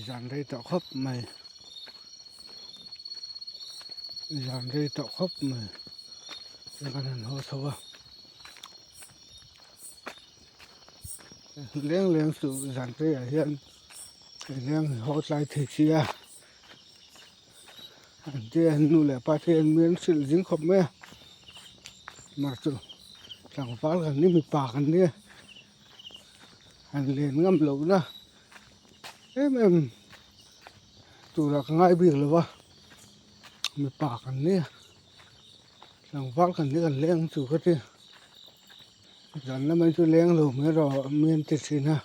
dàn đây tạo khớp mày, dàn đây tạo khớp mày, cái này nó sâu vào, liang sự dàn đây ở hiện, liang họ lại thì chia, anh tiền nu lệ ba tiền miếng sự dính khớp mẹ, mà sự chẳng phải là ní mình bạc anh đi, anh liền ngâm lẩu ra, em tụ là ngay việc là vợ, mình bạc anh đi. Chẳng phát cần đi cần lên chủ cái gì dần nó mới chú lên rồi mới rồi miền tây xin ha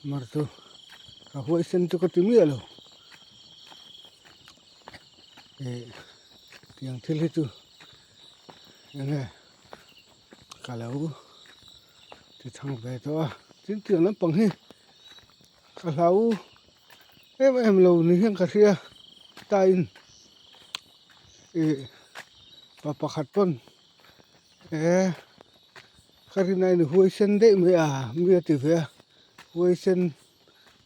mà tu cả huệ sinh cho cái tiếng miệng rồi tiếng thiên lý tu nghe cả lâu thì thằng về thôi tiếng tiếng lắm bằng hi cả lâu em lâu ní hiện cả kia tay papa khát pon cái này là huệ sinh đấy mới mới từ về huệ sinh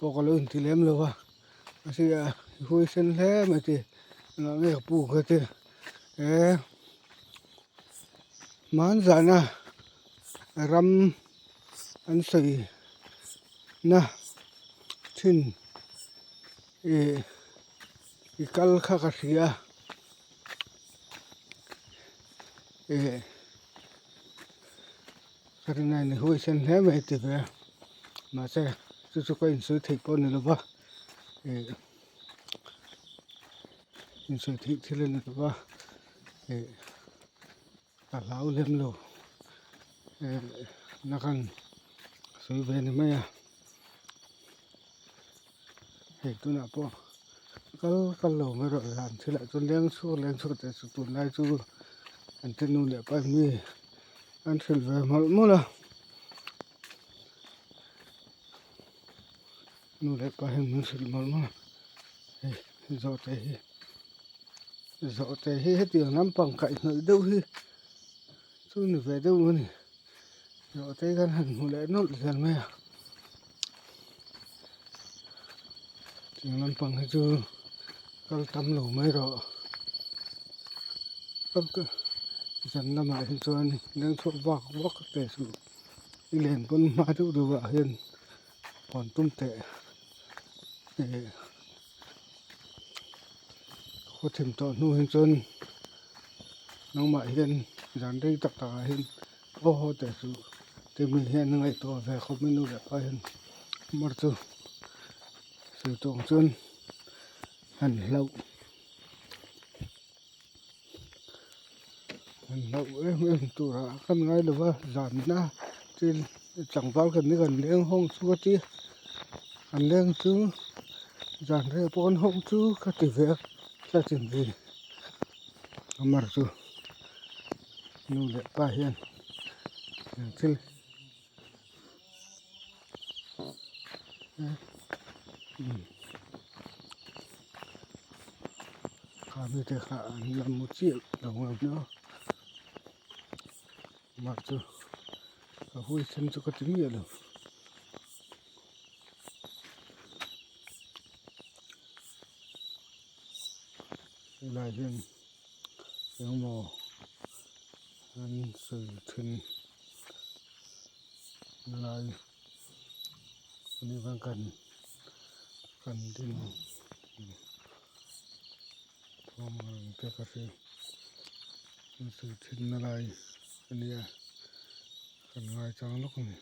bỏ cái lươn thì lém luôn à thì huệ sinh thế mà thì nó nghe bù cái thì mán giả na ram anh sấy na tin kal kha ka sia cái này là huệ sinh thế mà thì về mà sẽ chú có in sự thịt con này là vợ in sự thịt thì lên là vợ cả lão lên lô nó cần suy về này mấy tôi nạp po cái lô mới rồi làm thì lại tôi lên xuống để tuần này chú anh tin nuôi lại bao nhiêu anh sẽ về mà là nuôi lại bao nhiêu mình sẽ mà rõ thế hết tiền lắm bằng cạnh nơi đâu hi chú nữa về đâu nữa rõ thế gần hẳn một lẽ nốt gần mẹ tiền lắm bằng hay chưa cái tấm lẩu mấy rõ cái dần năm lại cho anh đang thuốc vác để sử đi liền con ma chú được vợ hiền còn tung tệ có thêm tọt nuôi hình chân nó mãi hiền dàn đây tập hiền ô để sử thì mình hiện ngày to về không biết nuôi được hiền mà từ sử dụng chân hẳn lậu em tụ ra căn ngay được vào dàn na trên chẳng vào gần lên hông xua tia ăn lên chứ dàn đây bốn hông chứ các tỷ việc là chuyện gì mà từ nuôi lại ba hiền chứ cả bây giờ cả làm 1 triệu đồng nữa mà từ cả vui chân cho có tính nhiều được lại hiền những mồ ăn sự thìn lại đi vang cần tin không cái gì sự thìn lại anh đi cần ngay trong lúc này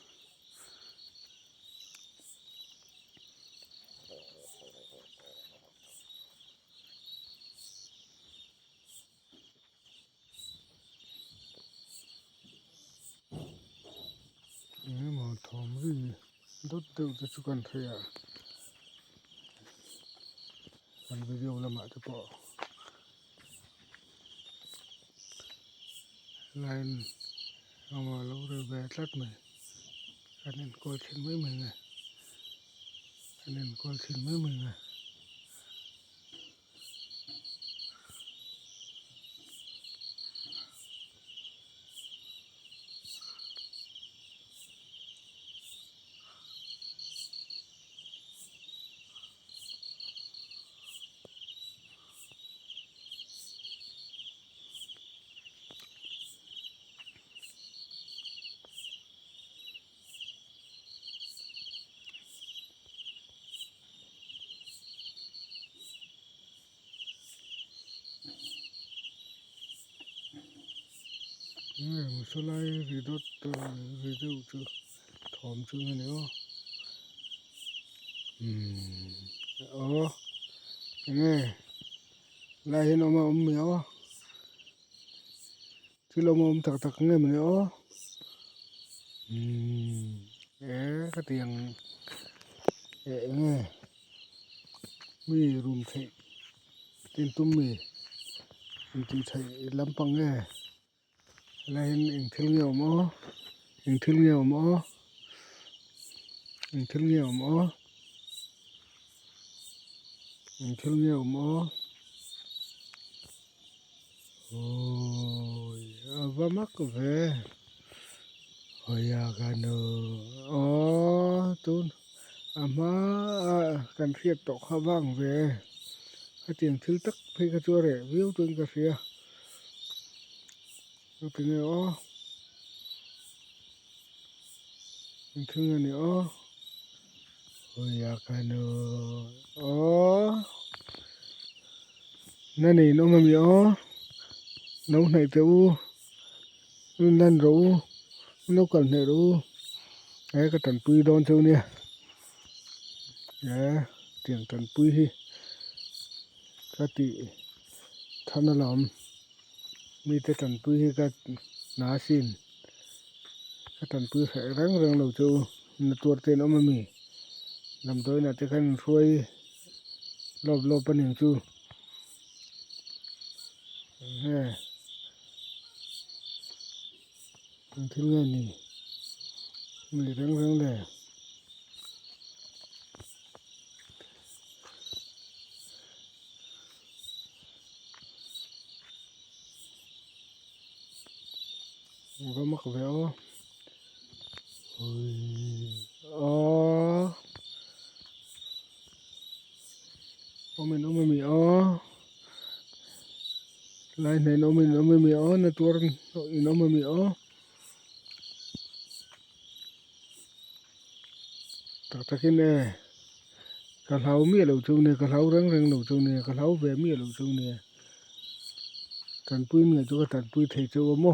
nếu mà thòm gì đốt tự cho chú cần thấy phần video là mãi cho bỏ lại mà lâu rồi về tắt mình anh nên coi trên mấy mình này anh nên coi trên mấy mình này nghe một số lai thì đốt thì đâu chứ thòm chứ nghe nữa nghe lai nó mà mèo chứ lo mà thật thật nghe mình nữa cái tiếng nghe mi rùm thị tên tôm mì mình chỉ thấy lắm bằng nghe lai hình thương nhiều mó hình thương nhiều mó hình thương nhiều mó hình thương nhiều mó ôi và mắc về hồi gần tun mà cần thiết tộc khá vang về cái tiền thứ tắc phải cái chỗ rẻ viu tuần cà phê cái tiếng này mình thương người này hồi gần nên này nó mà bị nấu này tiêu lên rượu nấu cần này rượu cái tần pui đón châu nè tiền tần pui hi cái tị thân nó làm mi tới tần pui hi cái ná xin cái tần pui phải ráng răng đầu châu nó tuột tên nó mà mì làm tới là tới khăn xuôi lộp lộp bên hình chu nè thứ nghe nè mì răng răng lẻ có mắc véo mình ôm mì lại này nó mình ôm mì nó tuột nó mì tak takin kalau mi lo chung ne kalau rang rang lo chung ne kalau ve mi lo chung ne tan pui ngai chu tan pui thei chu mo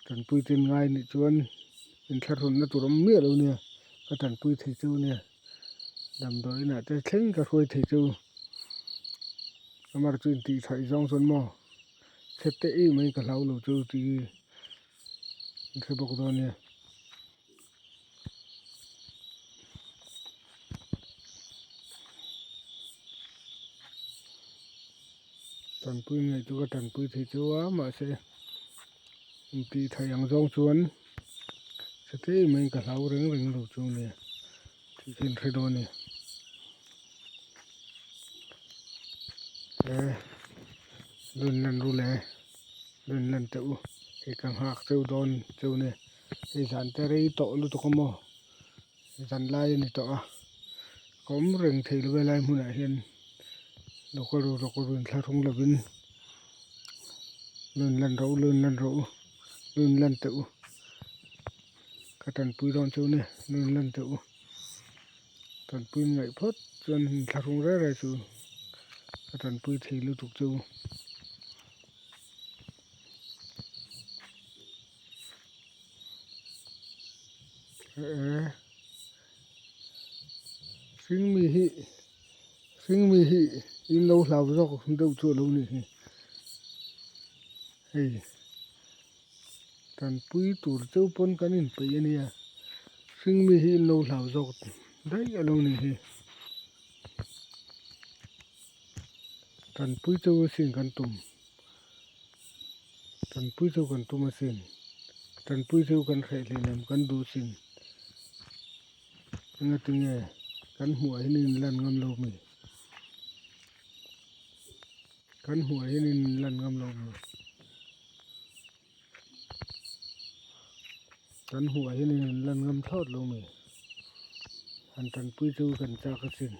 tan pui tin ngai ni chuan in thar run na turam mi lo ne ka tan pui thei chu ne dam doi na te thleng ka khoi thei chu amar chu ti thai jong son mo sette e mai ka lau lo chu ti ke bok do ne tan pui ngai chu ka tan pui thei chu ma se ti thai yang jong chuan sette e mai ka lau reng reng lo chu ne ti ken thei do ne lun lần ru lệ lun lần tự thì càng hạc tự đòn tự này thì dàn tê rây tổ lu tổ không mò dàn lai này tổ có rừng thì lu lai mu nãy hiền đâu có rừng thà không là vinh lun lần rau lun lần tự cái tần pui đòn tự này lun lần tự tần pui ngậy phốt chân thà không ra rồi chứ cái tần pui thì lu tục tự sinh mi hi in lâu làm do không đâu chua lâu này hey tan pui tur châu pon kanin pe ania sinh mi hi lâu làm do đấy ở lâu này tan pui châu xin kan tum tan pui châu kan tum xin tan pui châu kan khai le nam kan du xin nghe tiếng nghe kan huai hin lan ngam lâu mi kan huai hin lan ngam lâu mi kan huai hin lan ngam thot lâu mi han tan pui châu kan cha ka xin